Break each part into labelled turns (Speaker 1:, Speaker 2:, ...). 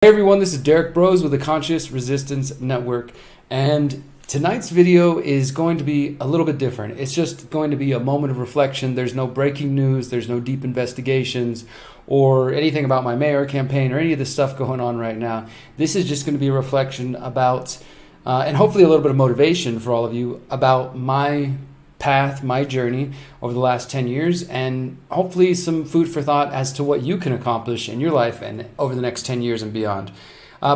Speaker 1: Hey everyone, this is Derrick Broze with the Conscious Resistance Network, and tonight's video is going to be a little bit different. It's just going to be a moment of reflection. There's no breaking news, there's no deep investigations or anything about my mayor campaign or any of the stuff going on right now. This is just going to be a reflection about, and hopefully a little bit of motivation for all of you, about my path, my journey over the last 10 years, and hopefully some food for thought as to what you can accomplish in your life and over the next 10 years and beyond.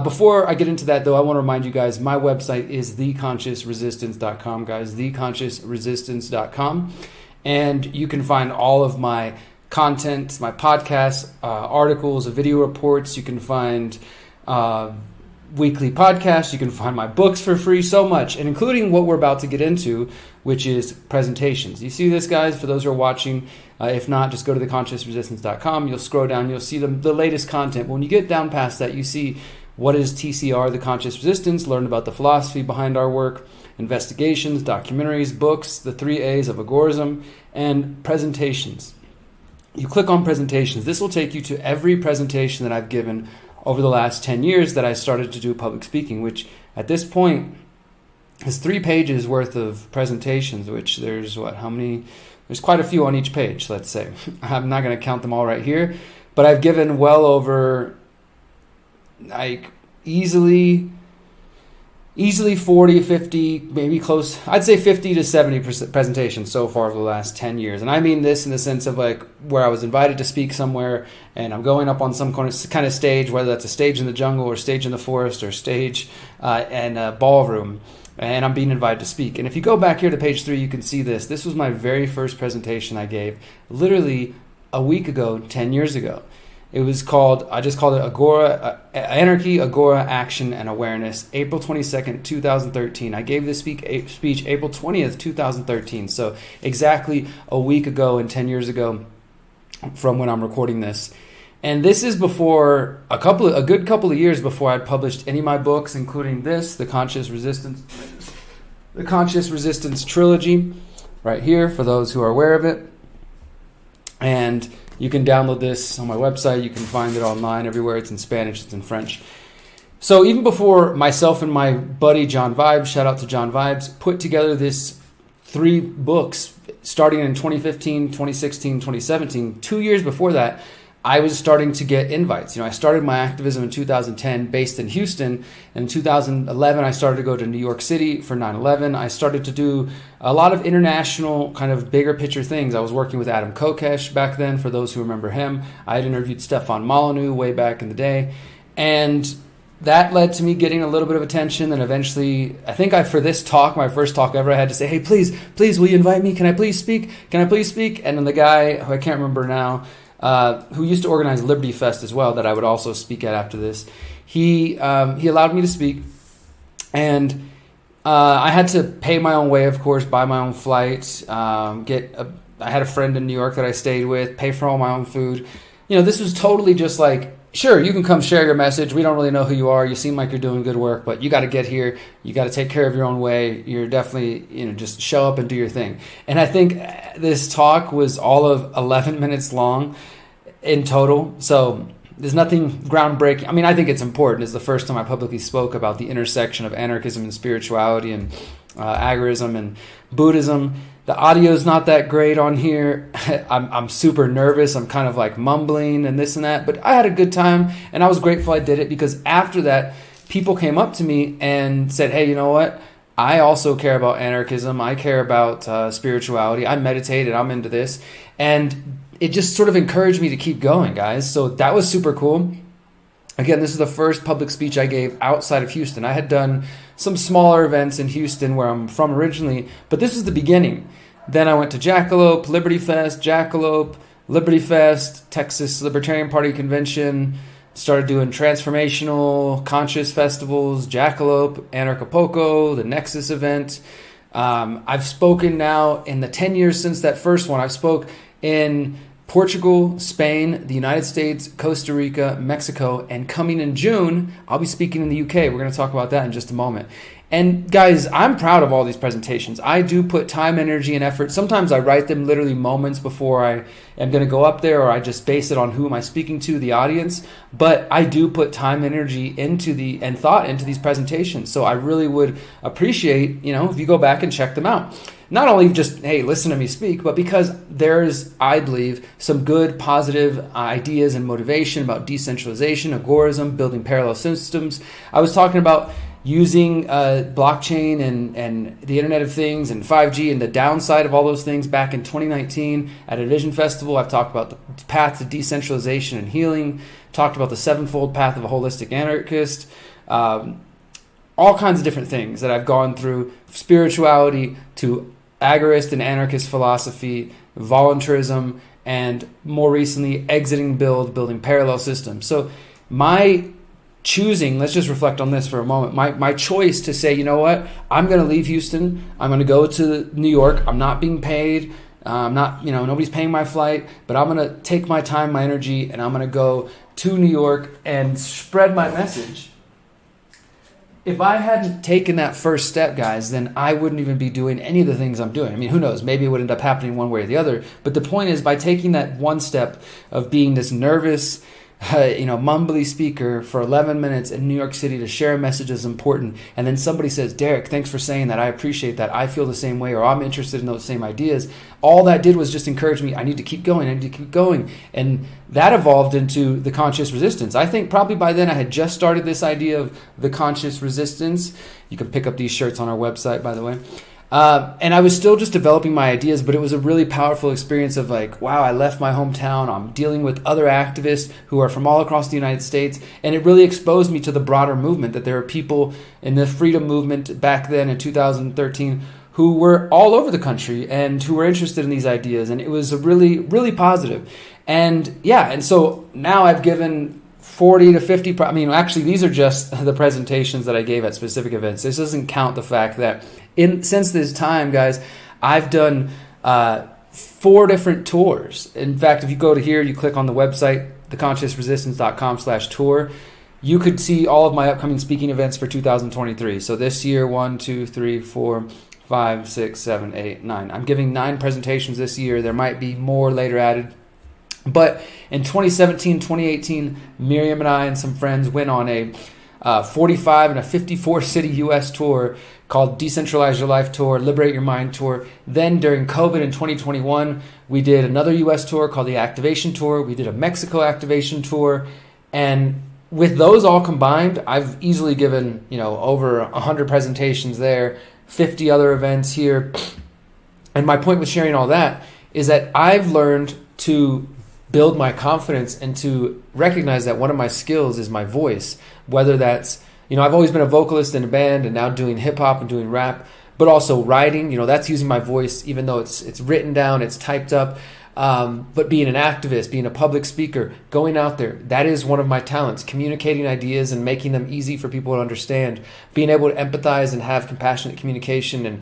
Speaker 1: Before I get into that, though, I want to remind you guys, my website is theconsciousresistance.com, guys, theconsciousresistance.com, and you can find all of my content, my podcasts, articles, video reports. You can find weekly podcasts. You can find my books for free, so much, and including what we're about to get into, which is presentations. You see this, guys? For those who are watching, if not, just go to theconsciousresistance.com. You'll scroll down, you'll see the latest content. But when you get down past that, you see what is TCR, the Conscious Resistance, learn about the philosophy behind our work, investigations, documentaries, books, the 3 A's of agorism, and presentations. You click on presentations. This will take you to every presentation that I've given over the last 10 years that I started to do public speaking, which at this point is 3 pages worth of presentations, which there's there's quite a few on each page, let's say. I'm not going to count them all right here, but I've given well over, like, easily 40, 50, maybe close, I'd say 50 to 70 presentations so far over the last 10 years. And I mean this in the sense of, like, where I was invited to speak somewhere and I'm going up on some kind of stage, whether that's a stage in the jungle or stage in the forest or stage in a ballroom, and I'm being invited to speak. And if you go back here to page 3, you can see this. This was my very first presentation I gave literally a week ago, 10 years ago. It was called, I just called it Agora, Anarchy, Agora, Action, and Awareness, April 22nd, 2013. I gave this speech April 20th, 2013. So exactly a week ago and 10 years ago from when I'm recording this. And this is before a good couple of years before I'd published any of my books, including this, the Conscious Resistance Trilogy, right here, for those who are aware of it. And you can download this on my website. You can find it online everywhere. It's in Spanish, it's in French. So even before myself and my buddy John Vibes, shout out to John Vibes, put together this 3 books starting in 2015, 2016, 2017, 2 years before that, I was starting to get invites. I started my activism in 2010 based in Houston. In 2011, I started to go to New York City for 9/11. I started to do a lot of international kind of bigger picture things. I was working with Adam Kokesh back then, for those who remember him. I had interviewed Stefan Molyneux way back in the day. And that led to me getting a little bit of attention. And eventually, I think for this talk, my first talk ever, I had to say, hey, please, will you invite me? Can I please speak? And then the guy, who I can't remember now, who used to organize Liberty Fest as well, that I would also speak at after this, he allowed me to speak, and I had to pay my own way, of course, buy my own flight, I had a friend in New York that I stayed with, pay for all my own food. This was totally just like, sure, you can come share your message. We don't really know who you are. You seem like you're doing good work, but you got to get here. You got to take care of your own way. You're definitely, just show up and do your thing. And I think this talk was all of 11 minutes long in total. So there's nothing groundbreaking. I mean, I think it's important. It's the first time I publicly spoke about the intersection of anarchism and spirituality and agorism and Buddhism. The audio is not that great on here. I'm super nervous. I'm kind of like mumbling and this and that. But I had a good time, and I was grateful I did it, because after that, people came up to me and said, hey, you know what? I also care about anarchism. I care about spirituality. I meditate and I'm into this. And it just sort of encouraged me to keep going, guys. So that was super cool. Again, this is the first public speech I gave outside of Houston. I had done some smaller events in Houston, where I'm from originally, but this is the beginning. Then I went to Jackalope, Liberty Fest, Texas Libertarian Party Convention, started doing transformational conscious festivals, Jackalope, Anarchapulco, the Nexus event. I've spoken now in the 10 years since that first one. I've spoke in Portugal, Spain, the United States, Costa Rica, Mexico, and coming in June, I'll be speaking in the UK. We're going to talk about that in just a moment. And guys, I'm proud of all these presentations. I do put time, energy, and effort. Sometimes I write them literally moments before I am going to go up there, or I just base it on who am I speaking to, the audience. But I do put time, energy and thought into these presentations. So I really would appreciate, if you go back and check them out. Not only just, hey, listen to me speak, but because there's, I believe, some good positive ideas and motivation about decentralization, agorism, building parallel systems. I was talking about using blockchain and the Internet of Things and 5G and the downside of all those things back in 2019 at a Vision Festival. I've talked about the path to decentralization and healing, talked about the sevenfold path of a holistic anarchist, all kinds of different things that I've gone through, spirituality to agorist and anarchist philosophy, voluntarism, and more recently, exiting building parallel systems. So my choosing, let's just reflect on this for a moment. My choice to say, you know what, I'm going to leave Houston. I'm going to go to New York. I'm not being paid. I'm not, nobody's paying my flight, but I'm going to take my time, my energy, and I'm going to go to New York and spread my message. If I hadn't taken that first step, guys, then I wouldn't even be doing any of the things I'm doing. I mean, who knows? Maybe it would end up happening one way or the other. But the point is, by taking that one step of being this nervous, mumbly speaker for 11 minutes in New York City to share a message is important. And then somebody says, Derrick, thanks for saying that. I appreciate that. I feel the same way, or I'm interested in those same ideas. All that did was just encourage me. I need to keep going. I need to keep going. And that evolved into the conscious resistance. I think probably by then I had just started this idea of the conscious resistance. You can pick up these shirts on our website, by the way. And I was still just developing my ideas, but it was a really powerful experience of like, wow, I left my hometown. I'm dealing with other activists who are from all across the United States. And it really exposed me to the broader movement, that there are people in the freedom movement back then in 2013 who were all over the country and who were interested in these ideas. And it was a really, really positive. And yeah, and so now I've given 40 to 50, actually these are just the presentations that I gave at specific events. This doesn't count the fact that since this time, guys, I've done 4 different tours. In fact, if you go to here, you click on the website, theconsciousresistance.com/tour, you could see all of my upcoming speaking events for 2023. So this year, 1, 2, 3, 4, 5, 6, 7, 8, 9. I'm giving 9 presentations this year. There might be more later added. But in 2017, 2018, Miriam and I and some friends went on a 45 and a 54 city U.S. tour called Decentralize Your Life Tour, Liberate Your Mind Tour. Then during COVID in 2021, we did another U.S. tour called the Activation Tour. We did a Mexico Activation Tour. And with those all combined, I've easily given, over 100 presentations there, 50 other events here. And my point with sharing all that is that I've learned to build my confidence and to recognize that one of my skills is my voice, whether that's, I've always been a vocalist in a band and now doing hip hop and doing rap, but also writing, that's using my voice, even though it's written down, it's typed up. But being an activist, being a public speaker, going out there, that is one of my talents, communicating ideas and making them easy for people to understand, being able to empathize and have compassionate communication and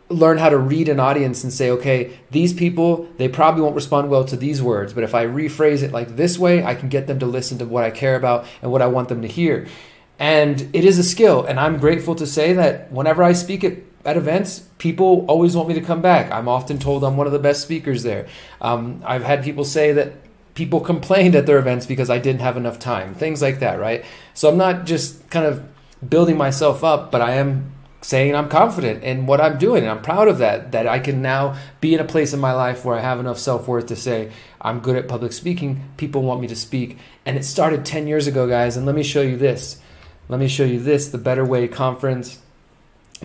Speaker 1: learn how to read an audience and say, okay, these people, they probably won't respond well to these words, but if I rephrase it like this way, I can get them to listen to what I care about and what I want them to hear. And it is a skill. And I'm grateful to say that whenever I speak at events, people always want me to come back. I'm often told I'm one of the best speakers there. I've had people say that people complained at their events because I didn't have enough time, things like that, right? So I'm not just kind of building myself up, but I am saying I'm confident in what I'm doing. And I'm proud of that I can now be in a place in my life where I have enough self-worth to say, I'm good at public speaking. People want me to speak. And it started 10 years ago, guys. And let me show you this. The Better Way Conference.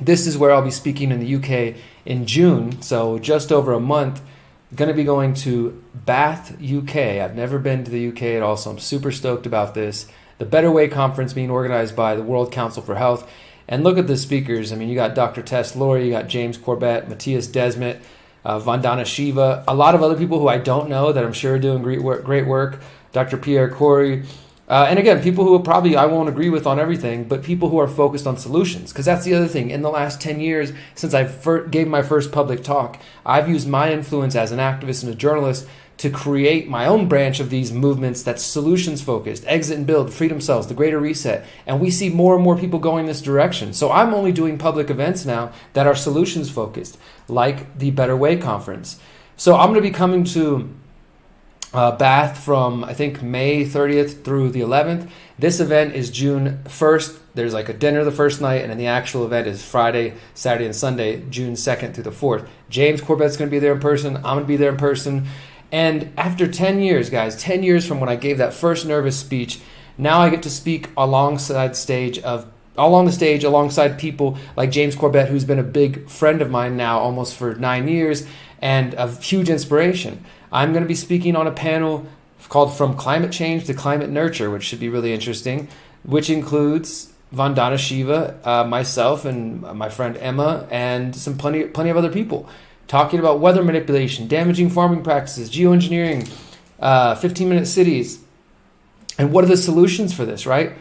Speaker 1: This is where I'll be speaking in the UK in June. So just over a month. Going to be going to Bath, UK. I've never been to the UK at all, so I'm super stoked about this. The Better Way Conference being organized by the World Council for Health. And look at the speakers. I mean, you got Dr. Tess Lori, you got James Corbett, Matthias Desmet, Vandana Shiva, a lot of other people who I don't know that I'm sure are doing great work. Dr. Pierre Corey. And again, people who probably I won't agree with on everything, but people who are focused on solutions. Because that's the other thing. In the last 10 years, since I gave my first public talk, I've used my influence as an activist and a journalist to create my own branch of these movements that's solutions focused, exit and build, freedom cells, the greater reset. And we see more and more people going this direction. So I'm only doing public events now that are solutions focused, like the Better Way conference. So I'm going to be coming to Bath from, I think, May 30th through the 11th. This event is June 1st. There's like a dinner the first night, and then the actual event is Friday, Saturday, and Sunday, June 2nd through the 4th. James Corbett's going to be there in person. I'm going to be there in person. And after 10 years, guys, 10 years from when I gave that first nervous speech, now I get to speak alongside alongside people like James Corbett, who's been a big friend of mine now almost for 9 years and a huge inspiration. I'm going to be speaking on a panel called From Climate Change to Climate Nurture, which should be really interesting, which includes Vandana Shiva, myself, and my friend Emma, and plenty of other people, talking about weather manipulation, damaging farming practices, geoengineering, 15-minute cities, and what are the solutions for this, right?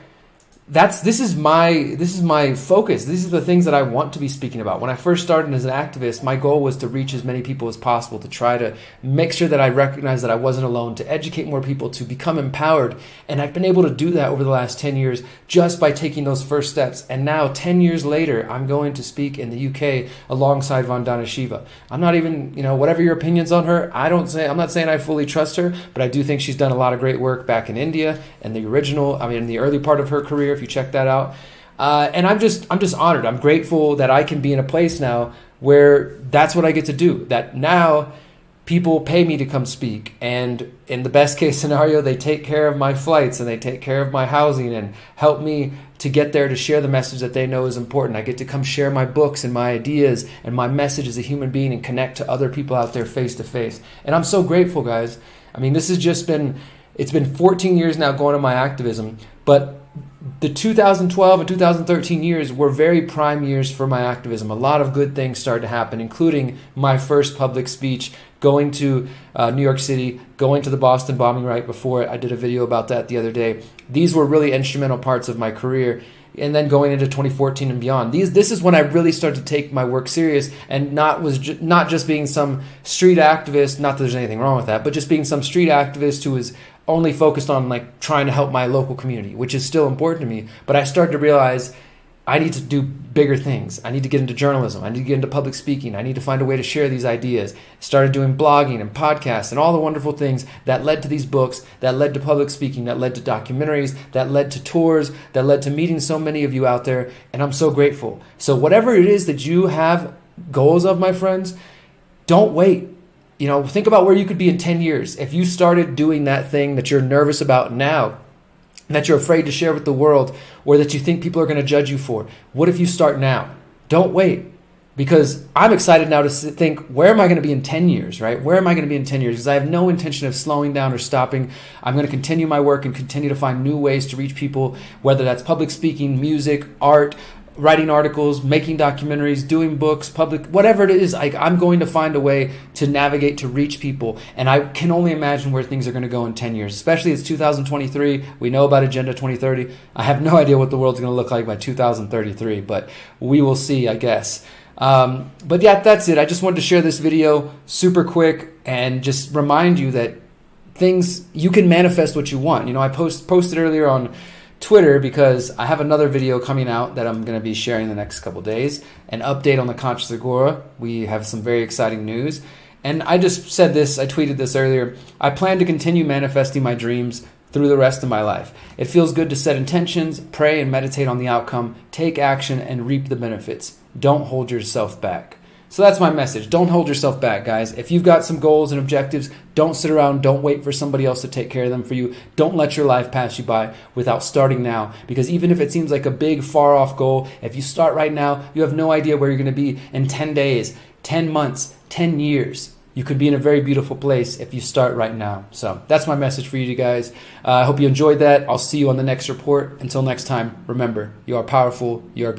Speaker 1: This is my focus. These are the things that I want to be speaking about. When I first started as an activist, my goal was to reach as many people as possible, to try to make sure that I recognize that I wasn't alone, to educate more people, to become empowered. And I've been able to do that over the last 10 years just by taking those first steps. And now, 10 years later, I'm going to speak in the UK alongside Vandana Shiva. I'm not even, whatever your opinions on her, I'm not saying I fully trust her, but I do think she's done a lot of great work back in India and in the early part of her career, if you check that out. And I'm just honored. I'm grateful that I can be in a place now where that's what I get to do. That now people pay me to come speak. And in the best case scenario, they take care of my flights and they take care of my housing and help me to get there to share the message that they know is important. I get to come share my books and my ideas and my message as a human being and connect to other people out there face to face. And I'm so grateful, guys. I mean, it's been 14 years now going on my activism, but the 2012 and 2013 years were very prime years for my activism. A lot of good things started to happen, including my first public speech, going to New York City, going to the Boston bombing right before it. I did a video about that the other day. These were really instrumental parts of my career. And then going into 2014 and beyond, this is when I really started to take my work serious and not just being some street activist, not that there's anything wrong with that, but just being some street activist who was only focused on trying to help my local community, which is still important to me. But I started to realize I need to do bigger things. I need to get into journalism. I need to get into public speaking. I need to find a way to share these ideas. Started doing blogging and podcasts and all the wonderful things that led to these books, that led to public speaking, that led to documentaries, that led to tours, that led to meeting so many of you out there. And I'm so grateful. So whatever it is that you have goals of, my friends, don't wait. Think about where you could be in 10 years. If you started doing that thing that you're nervous about now, that you're afraid to share with the world, or that you think people are going to judge you for, what if you start now? Don't wait. Because I'm excited now to think, where am I going to be in 10 years, right? Where am I going to be in 10 years? Because I have no intention of slowing down or stopping. I'm going to continue my work and continue to find new ways to reach people, whether that's public speaking, music, art, writing articles, making documentaries, doing books, whatever it is. I'm going to find a way to navigate, to reach people. And I can only imagine where things are going to go in 10 years, especially it's 2023. We know about Agenda 2030. I have no idea what the world's going to look like by 2033, but we will see, I guess. But yeah, that's it. I just wanted to share this video super quick and just remind you that you can manifest what you want. I posted earlier on Twitter because I have another video coming out that I'm going to be sharing the next couple days, an update on the Conscious Agora. We have some very exciting news. And I just said this, I tweeted this earlier. I plan to continue manifesting my dreams through the rest of my life. It feels good to set intentions, pray and meditate on the outcome, take action and reap the benefits. Don't hold yourself back. So that's my message. Don't hold yourself back, guys. If you've got some goals and objectives, don't sit around. Don't wait for somebody else to take care of them for you. Don't let your life pass you by without starting now. Because even if it seems like a big, far-off goal, if you start right now, you have no idea where you're going to be in 10 days, 10 months, 10 years. You could be in a very beautiful place if you start right now. So that's my message for you guys. I hope you enjoyed that. I'll see you on the next report. Until next time, remember, you are powerful. You are